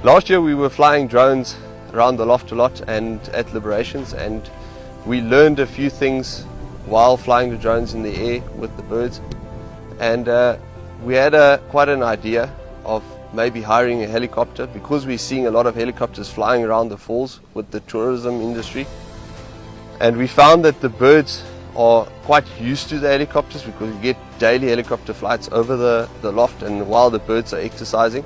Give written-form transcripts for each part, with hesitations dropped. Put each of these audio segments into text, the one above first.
Last year we were flying drones around the loft a lot and at liberations, and we learned a few things while flying the drones in the air with the birds, and we had quite an idea of maybe hiring a helicopter, because we're seeing a lot of helicopters flying around the falls with the tourism industry. And we found that the birds are quite used to the helicopters, because we get daily helicopter flights over the loft and while the birds are exercising.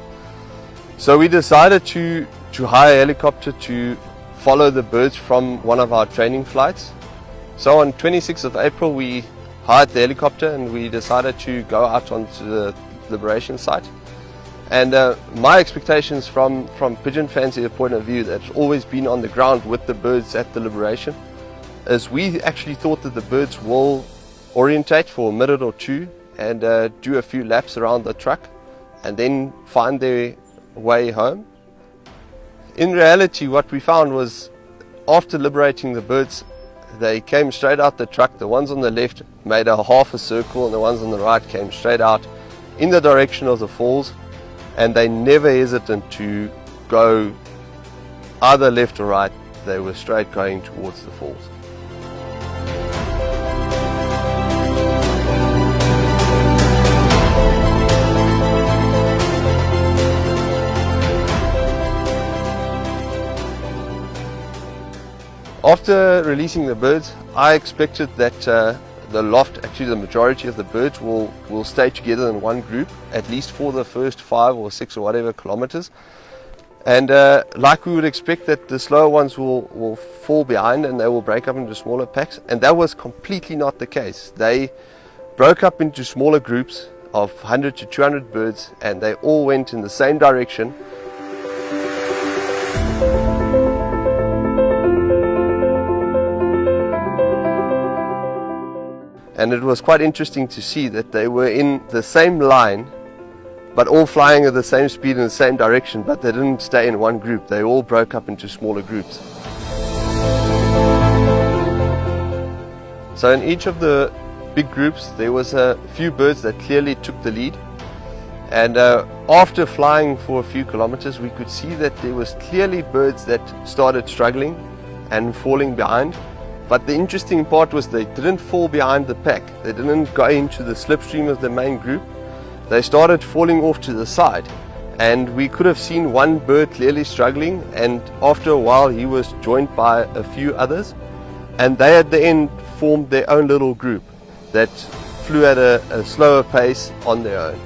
So we decided to hire a helicopter to follow the birds from one of our training flights. So on 26th of April we hired the helicopter and we decided to go out onto the liberation site. And my expectations from pigeon fancier point of view, that's always been on the ground with the birds at the liberation, is we actually thought that the birds will orientate for a minute or two and do a few laps around the truck and then find their way home. In reality, what we found was, after liberating the birds, they came straight out the truck. The ones on the left made a half a circle and the ones on the right came straight out in the direction of the falls, and they never hesitated to go either left or right. They were straight going towards the falls. After releasing the birds, I expected that the loft, actually the majority of the birds, will stay together in one group, at least for the first 5 or 6 or whatever kilometers. And like we would expect, that the slower ones will fall behind and they will break up into smaller packs. And that was completely not the case. They broke up into smaller groups of 100 to 200 birds, and they all went in the same direction. And it was quite interesting to see that they were in the same line, but all flying at the same speed in the same direction, but they didn't stay in one group. They all broke up into smaller groups. So in each of the big groups, there was a few birds that clearly took the lead. And after flying for a few kilometers, we could see that there was clearly birds that started struggling and falling behind. But the interesting part was they didn't fall behind the pack. They didn't go into the slipstream of the main group. They started falling off to the side. And we could have seen one bird clearly struggling, and after a while he was joined by a few others. And they at the end formed their own little group that flew at a slower pace on their own.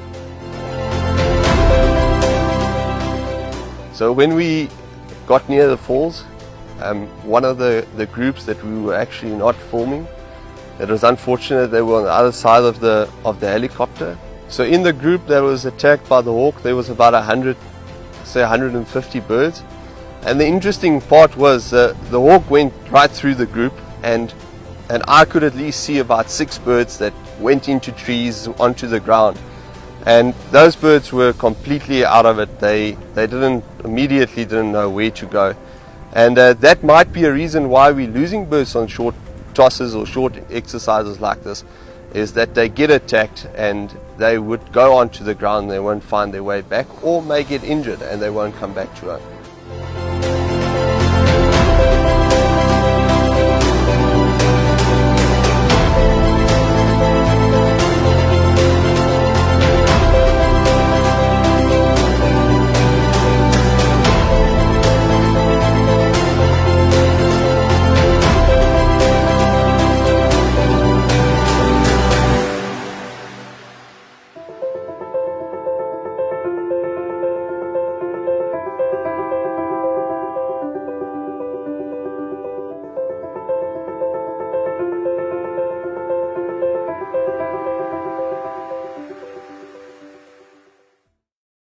So when we got near the falls, one of the groups that we were actually not filming, it was unfortunate they were on the other side of the helicopter. So in the group that was attacked by the hawk, there was about 100, say 150 birds. And the interesting part was the hawk went right through the group, and I could at least see about 6 birds that went into trees, onto the ground. And those birds were completely out of it. They immediately didn't know where to go. And that might be a reason why we're losing birds on short tosses or short exercises like this, is that they get attacked and they would go onto the ground and they won't find their way back, or may get injured and they won't come back to home.